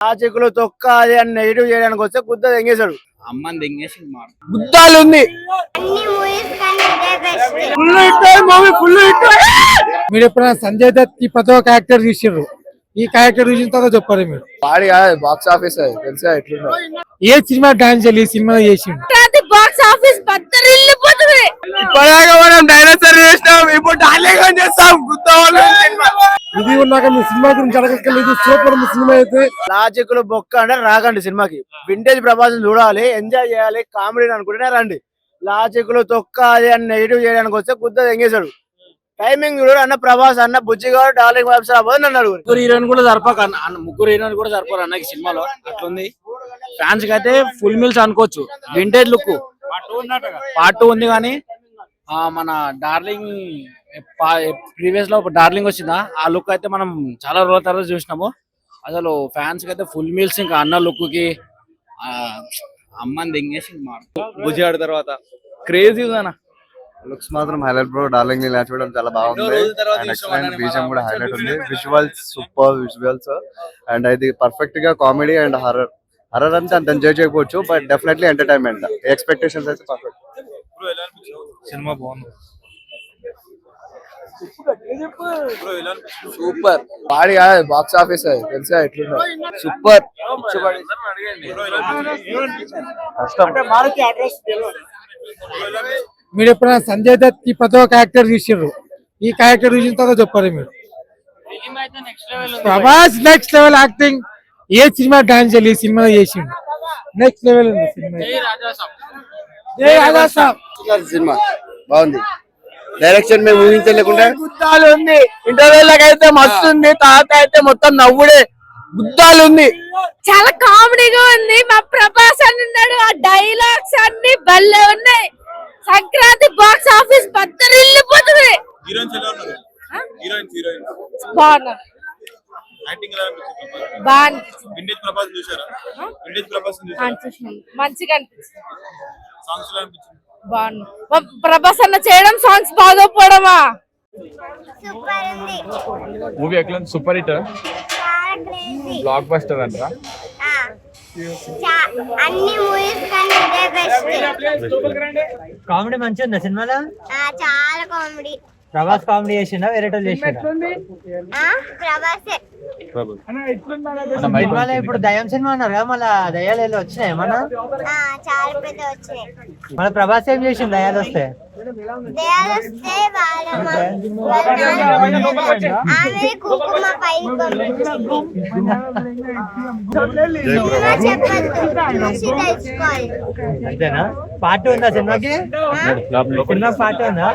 చెక్కులు తొక్క అది అని నెగిటివ్ చేయడానికి వస్తే గుద్ద తెంగేశాడు. అమ్మని తెంగేసి గుద్దాలు ఉంది. మీరు ఎప్పుడైనా సంజయ్ దత్ కి ప్రతి ఒక్క క్యారెక్టర్ చూసారు, ఈ క్యారెక్టర్ చూసిన తర్వాత చెప్పారు మీరు. వాడి బాక్స్ ఆఫీస్ తెలుసా ఎట్లుందో. ఏ సినిమా డాన్స్ చేయాలి, ఈ సినిమా చేసిండు. బాక్స్ ఆఫీస్ బద్దరిల్లిపోతుంది. ఇప్పటిదాకా మనం డైనోసార్ చేసినాం, ఇప్పుడు డార్లింగ్ చేస్తాం. ఇది ఉన్నాక మీ సినిమా గురించి అడగలేదు. సూపర్ మీ సినిమా అయితే. లాజిక్లు బొక్క అంటే రాకండి సినిమాకి. వింటేజ్ ప్రభాసం చూడాలి, ఎంజాయ్ చేయాలి, కామెడీ అనుకుంటేనే రండి. లాజిక్లు తొక్క అది అని నెగిటివ్ చేయడానికి వస్తే గుద్ద తెంగేశాడు. టైమింగ్ చూడు అన్న. ప్రభాస్ అన్న బుజ్జిగాడు డార్లింగ్ వైబ్స్ రాబోదు అన్నాడు. ముగ్గురు హీరోయిన్ కూడా సరిపోక ముగ్గురు హీరోయిన్ కూడా సరిపోరు అన్నకి సినిమాలో. అట్లుంది. ఫ్యాన్స్ కి అయితే ఫుల్ మీల్స్ అనుకోవచ్చు. వింటేజ్ లుక్ పార్ట్ 2 ఉంది. కానీ మన డార్లింగ్ ప్రీవియస్ లో డార్లింగ్ వచ్చిందా, ఆ లుక్ అయితే మనం చాలా రోజుల తర్వాత చూసినాము. అసలు ఫ్యాన్స్ కి అయితే ఫుల్ మీల్స్. ఇంకా అన్న లుక్ కి అమ్మని దింగేసి బుజ్జిగాడు తర్వాత క్రేజీ అన్న. లుక్స్ మాత్రం హైలైట్ బ్రో. డార్లింగ్ ని చూడడం చాలా బాగుంది. అండ్ ఎక్సలెంట్ బీజం కూడా హైలైట్ ఉంది. Visuals super visuals. అండ్ ఇది పర్ఫెక్ట్ గా కామెడీ అండ్ హర్రర్. హర్రర్ అంటే అంత ఎంజాయ్ చేయకపోవచ్చు, బట్ డెఫినెట్లీ ఎంటర్టైన్మెంట్. ఎక్స్పెక్టేషన్స్ అయితే పర్ఫెక్ట్. సినిమా బాగుంది. సూపర్. వాడి బాక్స్ ఆఫీస్ తెలుసా ఎట్లుందో. సూపర్. మీరు ఎప్పుడైనా సంజయ్ దత్ కి ప్రతి ఒక్క క్యారెక్టర్ చూసారు, ఈ క్యారెక్టర్ చూసిన తర్వాత చెప్పారు మీరు. Prabhas next level acting. ఏ సినిమా డాన్స్ చేయాలి, ఈ సినిమా చేసిండు. నెక్స్ట్ లెవెల్ ఉంది సినిమా. సినిమా బాగుంది. డైరెక్షన్ మేము ఊహించలేకుండా గుద్దాలు ఉంది. ఇంటర్వ్యూల అయితే మస్తు ఉంది. తాత అయితే మొత్తం నవ్వుడే. గుద్దాలు ఉంది. చాలా కామెడీగా ఉంది. మా ప్రభాస్ అని ఉన్నాడు. ఆ డైలాగ్స్ అన్ని భలే ఉన్నాయి. సంక్రాంతి బాక్స్ ఆఫీస్ బద్దరిల్లిపోతుంది. బాగున్నా మంచిగా అనిపించింది. బాగున్నా. ప్రభాస్ అన్న చేయడం సాంగ్స్ బాగోపోవడమా. మూవీ ఎట్లా సూపర్ హిట్, బ్లాక్ బస్టర్ అంట. కామెడీ మంచిగా ఉందా సినిమాలో? చాలా కామెడీ. ప్రభాస్ కామెడీ చేసిండా, వేరే చేసిండా? సినిమాలో ఇప్పుడు దయ్యం సినిమా అన్నారు కదా, మళ్ళీ దయ్యాలు వెళ్ళి వచ్చినాయి ఏమన్నా? చాలా పెద్ద వచ్చినాయి. మళ్ళీ ప్రభాస్ ఏం చేసిండు దయ్యాలు వస్తే? అంతేనా? పార్ట్ ఉందా సినిమాకి? సినిమా పార్ట్ ఉందా?